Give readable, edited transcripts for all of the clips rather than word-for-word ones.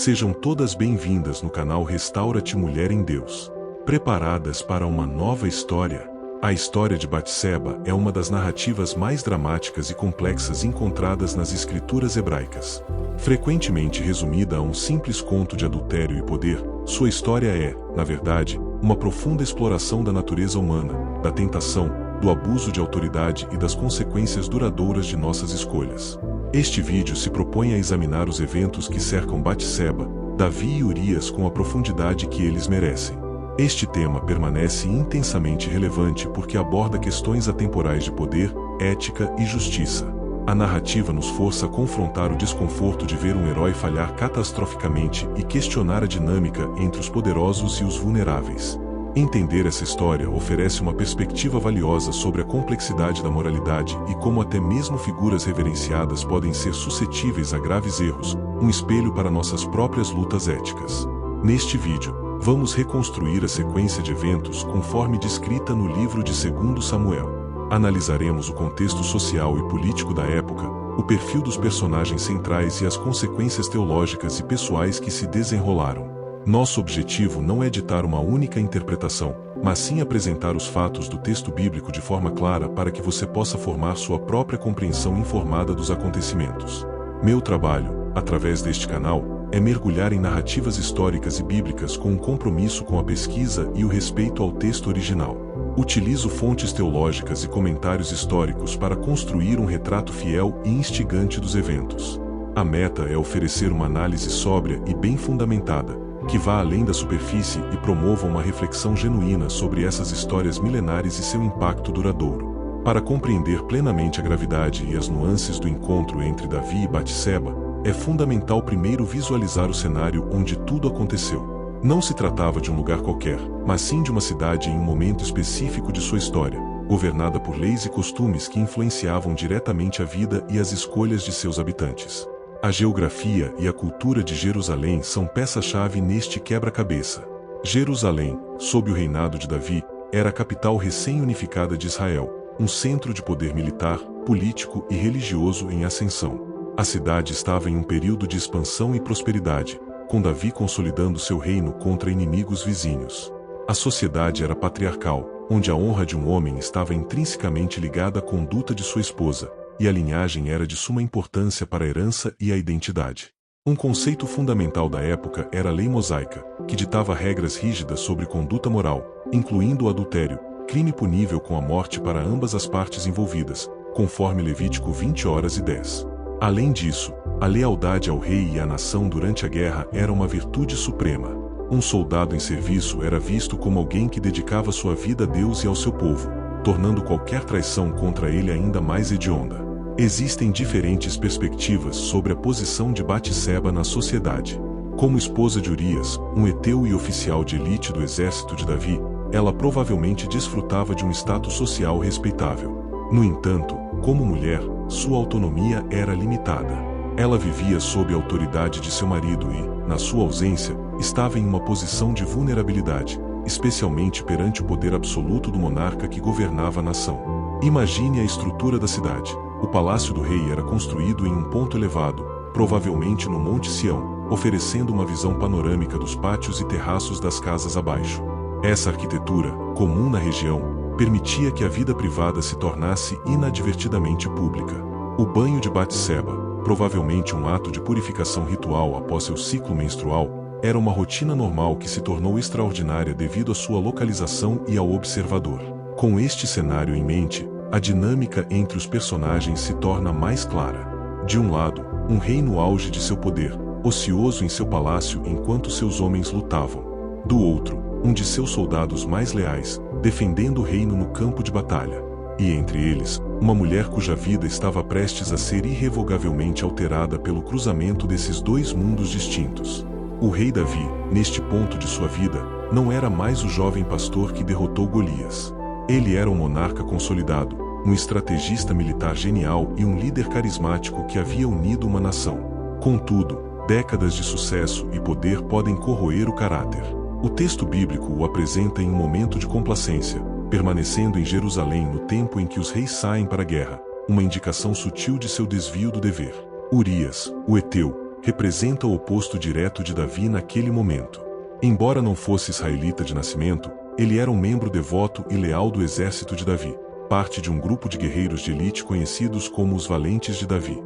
Sejam todas bem-vindas no canal Restaura-te Mulher em Deus. Preparadas para uma nova história? A história de Batseba é uma das narrativas mais dramáticas e complexas encontradas nas escrituras hebraicas. Frequentemente resumida a um simples conto de adultério e poder, sua história é, na verdade, uma profunda exploração da natureza humana, da tentação, do abuso de autoridade e das consequências duradouras de nossas escolhas. Este vídeo se propõe a examinar os eventos que cercam Batseba, Davi e Urias com a profundidade que eles merecem. Este tema permanece intensamente relevante porque aborda questões atemporais de poder, ética e justiça. A narrativa nos força a confrontar o desconforto de ver um herói falhar catastroficamente e questionar a dinâmica entre os poderosos e os vulneráveis. Entender essa história oferece uma perspectiva valiosa sobre a complexidade da moralidade e como até mesmo figuras reverenciadas podem ser suscetíveis a graves erros, um espelho para nossas próprias lutas éticas. Neste vídeo, vamos reconstruir a sequência de eventos conforme descrita no livro de 2 Samuel. Analisaremos o contexto social e político da época, o perfil dos personagens centrais e as consequências teológicas e pessoais que se desenrolaram. Nosso objetivo não é ditar uma única interpretação, mas sim apresentar os fatos do texto bíblico de forma clara para que você possa formar sua própria compreensão informada dos acontecimentos. Meu trabalho, através deste canal, é mergulhar em narrativas históricas e bíblicas com um compromisso com a pesquisa e o respeito ao texto original. Utilizo fontes teológicas e comentários históricos para construir um retrato fiel e instigante dos eventos. A meta é oferecer uma análise sóbria e bem fundamentada, que vá além da superfície e promova uma reflexão genuína sobre essas histórias milenares e seu impacto duradouro. Para compreender plenamente a gravidade e as nuances do encontro entre Davi e Batseba, é fundamental primeiro visualizar o cenário onde tudo aconteceu. Não se tratava de um lugar qualquer, mas sim de uma cidade em um momento específico de sua história, governada por leis e costumes que influenciavam diretamente a vida e as escolhas de seus habitantes. A geografia e a cultura de Jerusalém são peça-chave neste quebra-cabeça. Jerusalém, sob o reinado de Davi, era a capital recém-unificada de Israel, um centro de poder militar, político e religioso em ascensão. A cidade estava em um período de expansão e prosperidade, com Davi consolidando seu reino contra inimigos vizinhos. A sociedade era patriarcal, onde a honra de um homem estava intrinsecamente ligada à conduta de sua esposa, e a linhagem era de suma importância para a herança e a identidade. Um conceito fundamental da época era a lei mosaica, que ditava regras rígidas sobre conduta moral, incluindo o adultério, crime punível com a morte para ambas as partes envolvidas, conforme Levítico 20:10. Além disso, a lealdade ao rei e à nação durante a guerra era uma virtude suprema. Um soldado em serviço era visto como alguém que dedicava sua vida a Deus e ao seu povo, tornando qualquer traição contra ele ainda mais hedionda. Existem diferentes perspectivas sobre a posição de Batseba na sociedade. Como esposa de Urias, um heteu e oficial de elite do exército de Davi, ela provavelmente desfrutava de um status social respeitável. No entanto, como mulher, sua autonomia era limitada. Ela vivia sob a autoridade de seu marido e, na sua ausência, estava em uma posição de vulnerabilidade, especialmente perante o poder absoluto do monarca que governava a nação. Imagine a estrutura da cidade. O palácio do rei era construído em um ponto elevado, provavelmente no Monte Sião, oferecendo uma visão panorâmica dos pátios e terraços das casas abaixo. Essa arquitetura, comum na região, permitia que a vida privada se tornasse inadvertidamente pública. O banho de Batseba, provavelmente um ato de purificação ritual após seu ciclo menstrual, era uma rotina normal que se tornou extraordinária devido à sua localização e ao observador. Com este cenário em mente, a dinâmica entre os personagens se torna mais clara. De um lado, um rei no auge de seu poder, ocioso em seu palácio enquanto seus homens lutavam. Do outro, um de seus soldados mais leais, defendendo o reino no campo de batalha. E entre eles, uma mulher cuja vida estava prestes a ser irrevogavelmente alterada pelo cruzamento desses dois mundos distintos. O rei Davi, neste ponto de sua vida, não era mais o jovem pastor que derrotou Golias. Ele era um monarca consolidado, um estrategista militar genial e um líder carismático que havia unido uma nação. Contudo, décadas de sucesso e poder podem corroer o caráter. O texto bíblico o apresenta em um momento de complacência, permanecendo em Jerusalém no tempo em que os reis saem para a guerra, uma indicação sutil de seu desvio do dever. Urias, o heteu, representa o oposto direto de Davi naquele momento. Embora não fosse israelita de nascimento, ele era um membro devoto e leal do exército de Davi, parte de um grupo de guerreiros de elite conhecidos como os Valentes de Davi.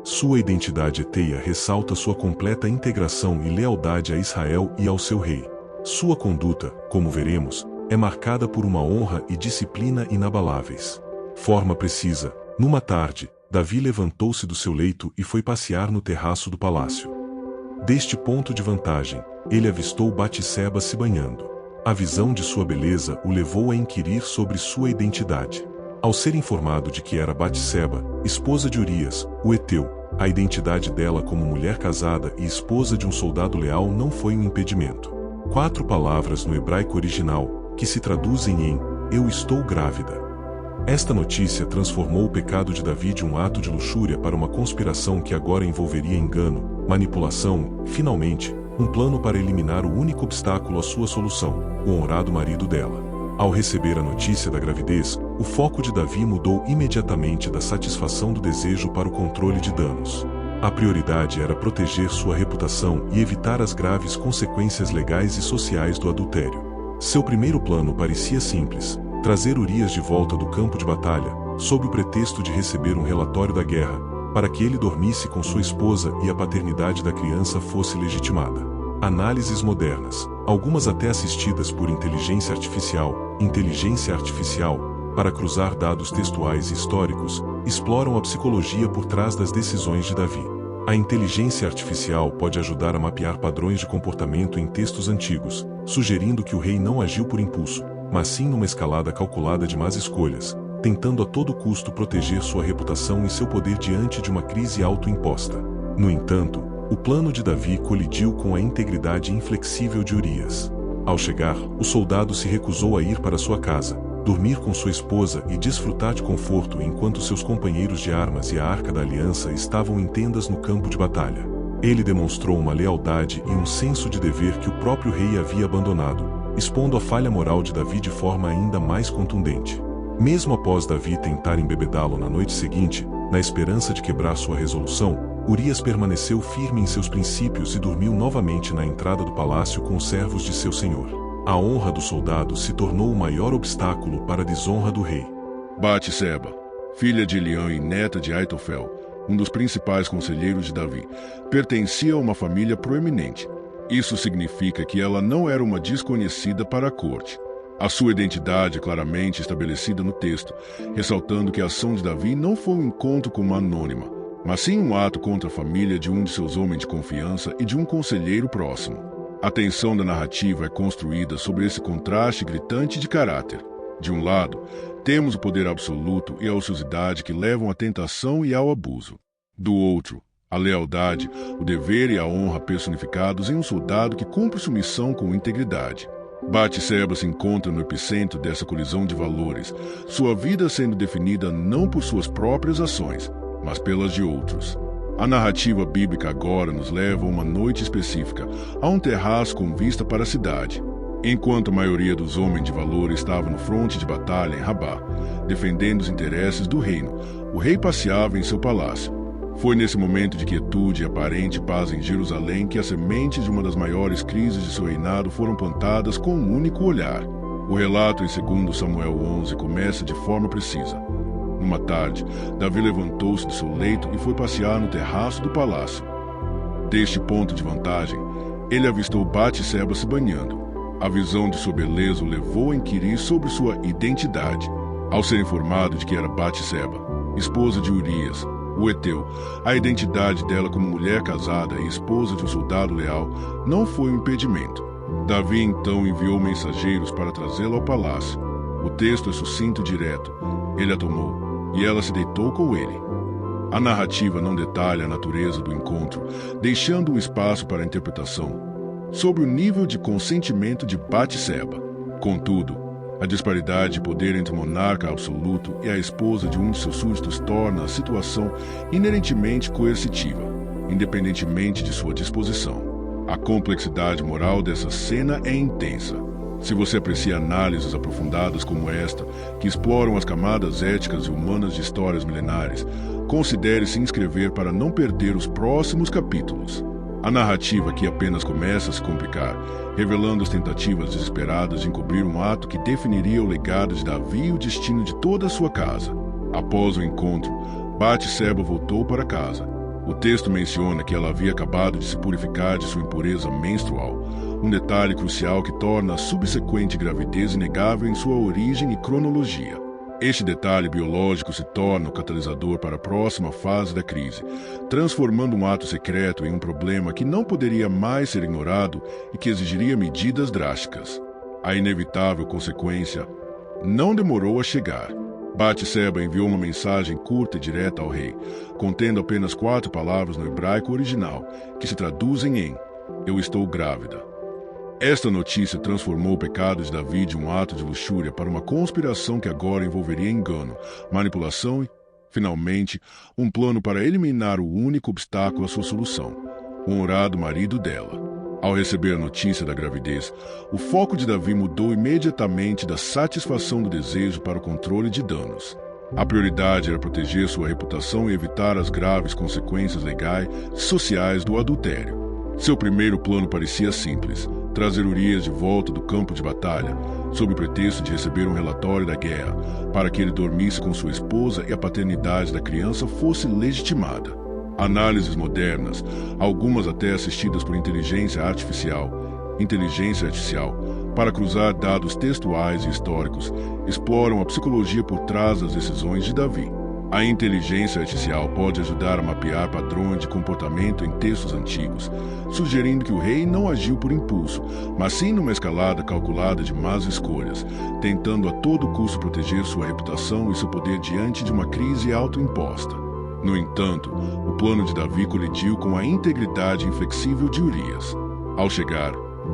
Sua identidade eteia ressalta sua completa integração e lealdade a Israel e ao seu rei. Sua conduta, como veremos, é marcada por uma honra e disciplina inabaláveis. Forma precisa. Numa tarde, Davi levantou-se do seu leito e foi passear no terraço do palácio. Deste ponto de vantagem, ele avistou Batseba se banhando. A visão de sua beleza o levou a inquirir sobre sua identidade. Ao ser informado de que era Batseba, esposa de Urias, o heteu, a identidade dela como mulher casada e esposa de um soldado leal não foi um impedimento. 4 palavras no hebraico original, que se traduzem em "eu estou grávida". Esta notícia transformou o pecado de Davi de um ato de luxúria para uma conspiração que agora envolveria engano, manipulação, finalmente, um plano para eliminar o único obstáculo à sua solução, o honrado marido dela. Ao receber a notícia da gravidez, o foco de Davi mudou imediatamente da satisfação do desejo para o controle de danos. A prioridade era proteger sua reputação e evitar as graves consequências legais e sociais do adultério. Seu primeiro plano parecia simples: trazer Urias de volta do campo de batalha, sob o pretexto de receber um relatório da guerra, para que ele dormisse com sua esposa e a paternidade da criança fosse legitimada. Análises modernas, algumas até assistidas por inteligência artificial, para cruzar dados textuais e históricos, exploram a psicologia por trás das decisões de Davi. A inteligência artificial pode ajudar a mapear padrões de comportamento em textos antigos, sugerindo que o rei não agiu por impulso, mas sim numa escalada calculada de más escolhas, tentando a todo custo proteger sua reputação e seu poder diante de uma crise autoimposta. No entanto, o plano de Davi colidiu com a integridade inflexível de Urias. Ao chegar, o soldado se recusou a ir para sua casa, dormir com sua esposa e desfrutar de conforto enquanto seus companheiros de armas e a Arca da Aliança estavam em tendas no campo de batalha. Ele demonstrou uma lealdade e um senso de dever que o próprio rei havia abandonado, expondo a falha moral de Davi de forma ainda mais contundente. Mesmo após Davi tentar embebedá-lo na noite seguinte, na esperança de quebrar sua resolução, Urias permaneceu firme em seus princípios e dormiu novamente na entrada do palácio com os servos de seu senhor. A honra do soldado se tornou o maior obstáculo para a desonra do rei. Batseba, filha de Eliã e neta de Aitofel, um dos principais conselheiros de Davi, pertencia a uma família proeminente. Isso significa que ela não era uma desconhecida para a corte. A sua identidade é claramente estabelecida no texto, ressaltando que a ação de Davi não foi um encontro com uma anônima, mas sim um ato contra a família de um de seus homens de confiança e de um conselheiro próximo. A tensão da narrativa é construída sobre esse contraste gritante de caráter. De um lado, temos o poder absoluto e a ociosidade que levam à tentação e ao abuso. Do outro, a lealdade, o dever e a honra personificados em um soldado que cumpre sua missão com integridade. Batseba se encontra no epicentro dessa colisão de valores, sua vida sendo definida não por suas próprias ações, mas pelas de outros. A narrativa bíblica agora nos leva a uma noite específica, a um terraço com vista para a cidade. Enquanto a maioria dos homens de valor estava no fronte de batalha em Rabá, defendendo os interesses do reino, o rei passeava em seu palácio. Foi nesse momento de quietude e aparente paz em Jerusalém que as sementes de uma das maiores crises de seu reinado foram plantadas com um único olhar. O relato em 2 Samuel 11 começa de forma precisa. Numa tarde, Davi levantou-se de seu leito e foi passear no terraço do palácio. Deste ponto de vantagem, ele avistou Batseba se banhando. A visão de sua beleza o levou a inquirir sobre sua identidade. Ao ser informado de que era Batseba, esposa de Urias, o heteu, a identidade dela como mulher casada e esposa de um soldado leal não foi um impedimento. Davi então enviou mensageiros para trazê-la ao palácio. O texto é sucinto e direto. Ele a tomou, e ela se deitou com ele. A narrativa não detalha a natureza do encontro, deixando um espaço para a interpretação sobre o nível de consentimento de Batseba. Contudo, a disparidade de poder entre o monarca absoluto e a esposa de um de seus súditos torna a situação inerentemente coercitiva, independentemente de sua disposição. A complexidade moral dessa cena é intensa. Se você aprecia análises aprofundadas como esta, que exploram as camadas éticas e humanas de histórias milenares, considere se inscrever para não perder os próximos capítulos. A narrativa aqui apenas começa a se complicar, revelando as tentativas desesperadas de encobrir um ato que definiria o legado de Davi e o destino de toda a sua casa. Após o encontro, Batseba voltou para casa. O texto menciona que ela havia acabado de se purificar de sua impureza menstrual, um detalhe crucial que torna a subsequente gravidez inegável em sua origem e cronologia. Este detalhe biológico se torna o catalisador para a próxima fase da crise, transformando um ato secreto em um problema que não poderia mais ser ignorado e que exigiria medidas drásticas. A inevitável consequência não demorou a chegar. Batseba enviou uma mensagem curta e direta ao rei, contendo apenas 4 palavras no hebraico original, que se traduzem em "Eu estou grávida". Esta notícia transformou o pecado de Davi de um ato de luxúria para uma conspiração que agora envolveria engano, manipulação e, finalmente, um plano para eliminar o único obstáculo à sua solução, o honrado marido dela. Ao receber a notícia da gravidez, o foco de Davi mudou imediatamente da satisfação do desejo para o controle de danos. A prioridade era proteger sua reputação e evitar as graves consequências legais e sociais do adultério. Seu primeiro plano parecia simples: trazer Urias de volta do campo de batalha, sob o pretexto de receber um relatório da guerra, para que ele dormisse com sua esposa e a paternidade da criança fosse legitimada. Análises modernas, algumas até assistidas por inteligência artificial, para cruzar dados textuais e históricos, exploram a psicologia por trás das decisões de Davi. A inteligência artificial pode ajudar a mapear padrões de comportamento em textos antigos, sugerindo que o rei não agiu por impulso, mas sim numa escalada calculada de más escolhas, tentando a todo custo proteger sua reputação e seu poder diante de uma crise autoimposta. No entanto, o plano de Davi colidiu com a integridade inflexível de Urias. Ao chegar,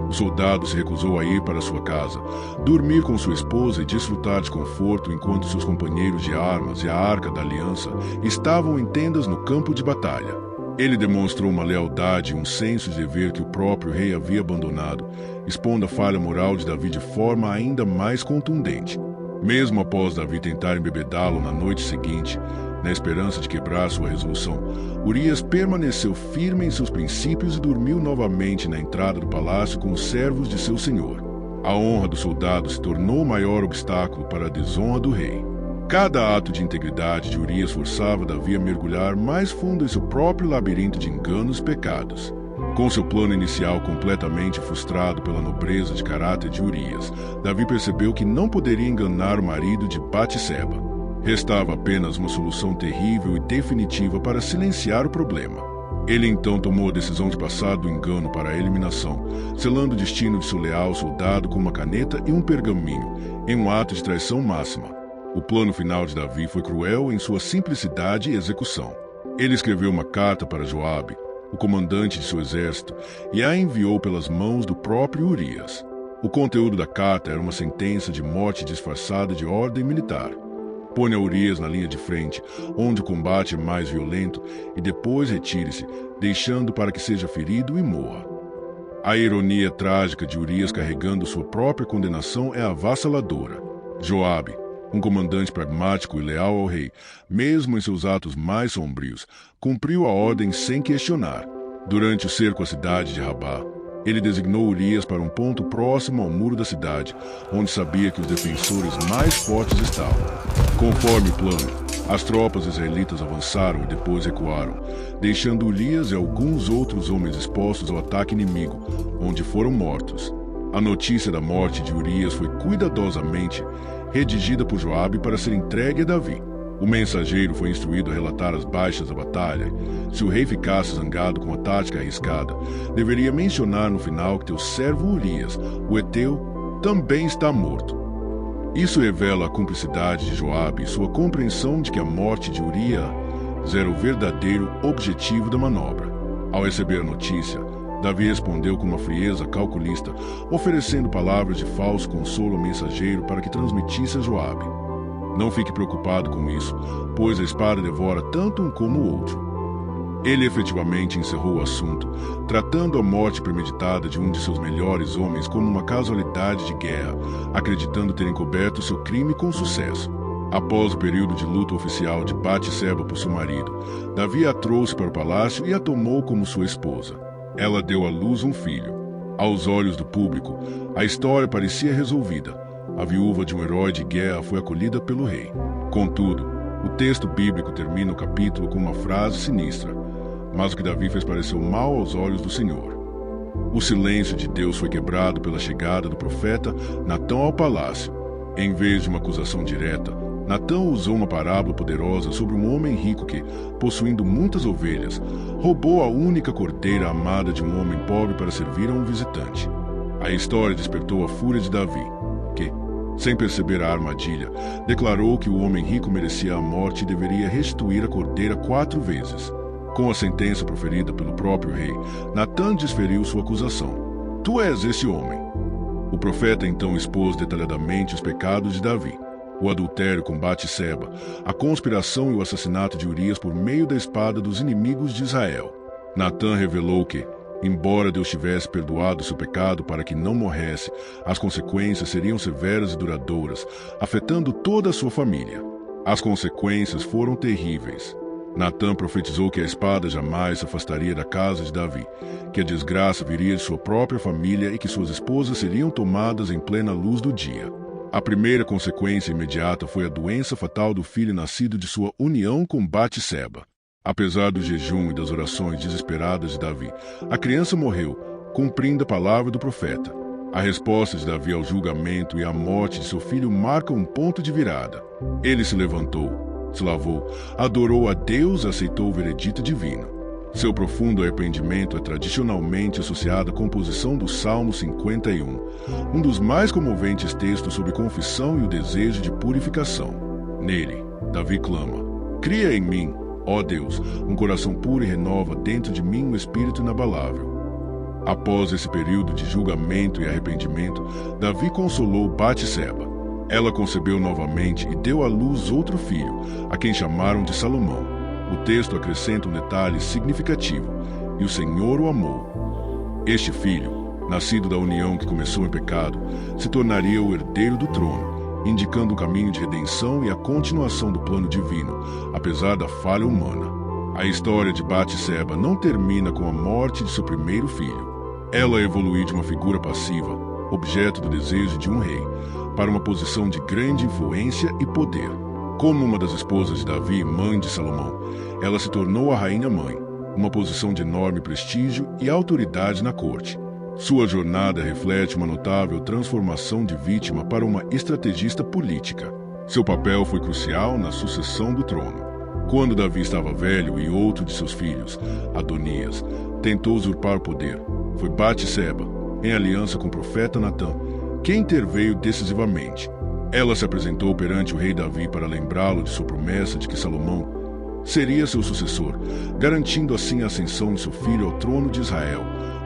o soldado se recusou a ir para sua casa, dormir com sua esposa e desfrutar de conforto enquanto seus companheiros de armas e a Arca da Aliança estavam em tendas no campo de batalha. Ele demonstrou uma lealdade e um senso de dever que o próprio rei havia abandonado, expondo a falha moral de Davi de forma ainda mais contundente. Mesmo após Davi tentar embebedá-lo na noite seguinte, na esperança de quebrar sua resolução, Urias permaneceu firme em seus princípios e dormiu novamente na entrada do palácio com os servos de seu senhor. A honra do soldado se tornou o maior obstáculo para a desonra do rei. Cada ato de integridade de Urias forçava Davi a mergulhar mais fundo em seu próprio labirinto de enganos e pecados. Com seu plano inicial completamente frustrado pela nobreza de caráter de Urias, Davi percebeu que não poderia enganar o marido de Batseba. Restava apenas uma solução terrível e definitiva para silenciar o problema. Ele então tomou a decisão de passar do engano para a eliminação, selando o destino de seu leal soldado com uma caneta e um pergaminho, em um ato de traição máxima. O plano final de Davi foi cruel em sua simplicidade e execução. Ele escreveu uma carta para Joabe, o comandante de seu exército, e a enviou pelas mãos do próprio Urias. O conteúdo da carta era uma sentença de morte disfarçada de ordem militar. Ponha Urias na linha de frente, onde o combate é mais violento, e depois retire-se, deixando para que seja ferido e morra. A ironia trágica de Urias carregando sua própria condenação é avassaladora. Joabe, um comandante pragmático e leal ao rei, mesmo em seus atos mais sombrios, cumpriu a ordem sem questionar. Durante o cerco à cidade de Rabá, ele designou Urias para um ponto próximo ao muro da cidade, onde sabia que os defensores mais fortes estavam. Conforme o plano, as tropas israelitas avançaram e depois recuaram, deixando Urias e alguns outros homens expostos ao ataque inimigo, onde foram mortos. A notícia da morte de Urias foi cuidadosamente redigida por Joabe para ser entregue a Davi. O mensageiro foi instruído a relatar as baixas da batalha. Se o rei ficasse zangado com a tática arriscada, deveria mencionar no final que teu servo Urias, o heteu, também está morto. Isso revela a cumplicidade de Joabe e sua compreensão de que a morte de Urias era o verdadeiro objetivo da manobra. Ao receber a notícia, Davi respondeu com uma frieza calculista, oferecendo palavras de falso consolo ao mensageiro para que transmitisse a Joabe: não fique preocupado com isso, pois a espada devora tanto um como o outro. Ele efetivamente encerrou o assunto, tratando a morte premeditada de um de seus melhores homens como uma casualidade de guerra, acreditando ter encoberto seu crime com sucesso. Após o período de luto oficial de Batseba por seu marido, Davi a trouxe para o palácio e a tomou como sua esposa. Ela deu à luz um filho. Aos olhos do público, a história parecia resolvida. A viúva de um herói de guerra foi acolhida pelo rei. Contudo, o texto bíblico termina o capítulo com uma frase sinistra. Mas o que Davi fez pareceu mal aos olhos do Senhor. O silêncio de Deus foi quebrado pela chegada do profeta Natã ao palácio. Em vez de uma acusação direta, Natã usou uma parábola poderosa sobre um homem rico que, possuindo muitas ovelhas, roubou a única cordeira amada de um homem pobre para servir a um visitante. A história despertou a fúria de Davi, que, sem perceber a armadilha, declarou que o homem rico merecia a morte e deveria restituir a cordeira 4 vezes. Com a sentença proferida pelo próprio rei, Natã desferiu sua acusação. Tu és esse homem. O profeta então expôs detalhadamente os pecados de Davi: o adultério com Batseba, a conspiração e o assassinato de Urias por meio da espada dos inimigos de Israel. Natã revelou que, embora Deus tivesse perdoado seu pecado para que não morresse, as consequências seriam severas e duradouras, afetando toda a sua família. As consequências foram terríveis. Natã profetizou que a espada jamais se afastaria da casa de Davi, que a desgraça viria de sua própria família e que suas esposas seriam tomadas em plena luz do dia. A primeira consequência imediata foi a doença fatal do filho nascido de sua união com Batseba. Apesar do jejum e das orações desesperadas de Davi, a criança morreu, cumprindo a palavra do profeta. A resposta de Davi ao julgamento e à morte de seu filho marca um ponto de virada. Ele se levantou, se lavou, adorou a Deus e aceitou o veredito divino. Seu profundo arrependimento é tradicionalmente associado à composição do Salmo 51, um dos mais comoventes textos sobre confissão e o desejo de purificação. Nele, Davi clama: "Cria em mim, ó Deus, um coração puro e renova dentro de mim um espírito inabalável." Após esse período de julgamento e arrependimento, Davi consolou Batseba. Ela concebeu novamente e deu à luz outro filho, a quem chamaram de Salomão. O texto acrescenta um detalhe significativo: "E o Senhor o amou." Este filho, nascido da união que começou em pecado, se tornaria o herdeiro do trono, indicando um caminho de redenção e a continuação do plano divino, apesar da falha humana. A história de Batseba não termina com a morte de seu primeiro filho. Ela evoluiu de uma figura passiva, objeto do desejo de um rei, para uma posição de grande influência e poder. Como uma das esposas de Davi, mãe de Salomão, ela se tornou a rainha-mãe, uma posição de enorme prestígio e autoridade na corte. Sua jornada reflete uma notável transformação de vítima para uma estrategista política. Seu papel foi crucial na sucessão do trono. Quando Davi estava velho e outro de seus filhos, Adonias, tentou usurpar o poder, foi Batseba, em aliança com o profeta Natã, quem interveio decisivamente. Ela se apresentou perante o rei Davi para lembrá-lo de sua promessa de que Salomão seria seu sucessor, garantindo assim a ascensão de seu filho ao trono de Israel,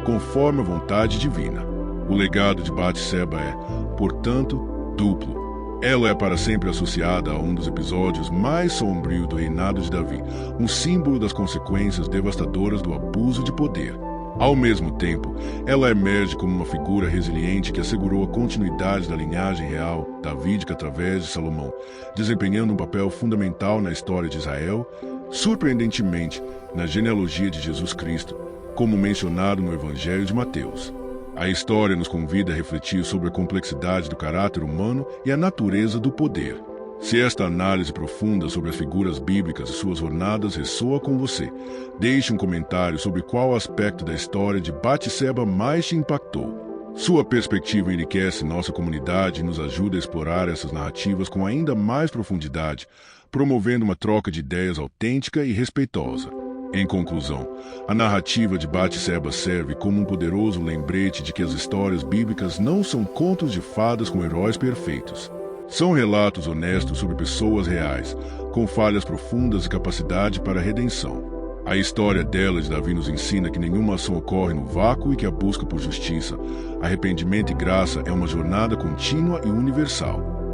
conforme a vontade divina. O legado de Batseba é, portanto, duplo. Ela é para sempre associada a um dos episódios mais sombrios do reinado de Davi, um símbolo das consequências devastadoras do abuso de poder. Ao mesmo tempo, ela emerge como uma figura resiliente que assegurou a continuidade da linhagem real davídica através de Salomão, desempenhando um papel fundamental na história de Israel, surpreendentemente, na genealogia de Jesus Cristo, como mencionado no Evangelho de Mateus. A história nos convida a refletir sobre a complexidade do caráter humano e a natureza do poder. Se esta análise profunda sobre as figuras bíblicas e suas jornadas ressoa com você, deixe um comentário sobre qual aspecto da história de Batseba mais te impactou. Sua perspectiva enriquece nossa comunidade e nos ajuda a explorar essas narrativas com ainda mais profundidade, promovendo uma troca de ideias autêntica e respeitosa. Em conclusão, a narrativa de Batseba serve como um poderoso lembrete de que as histórias bíblicas não são contos de fadas com heróis perfeitos. São relatos honestos sobre pessoas reais, com falhas profundas e capacidade para a redenção. A história dela de Davi nos ensina que nenhuma ação ocorre no vácuo e que a busca por justiça, arrependimento e graça é uma jornada contínua e universal.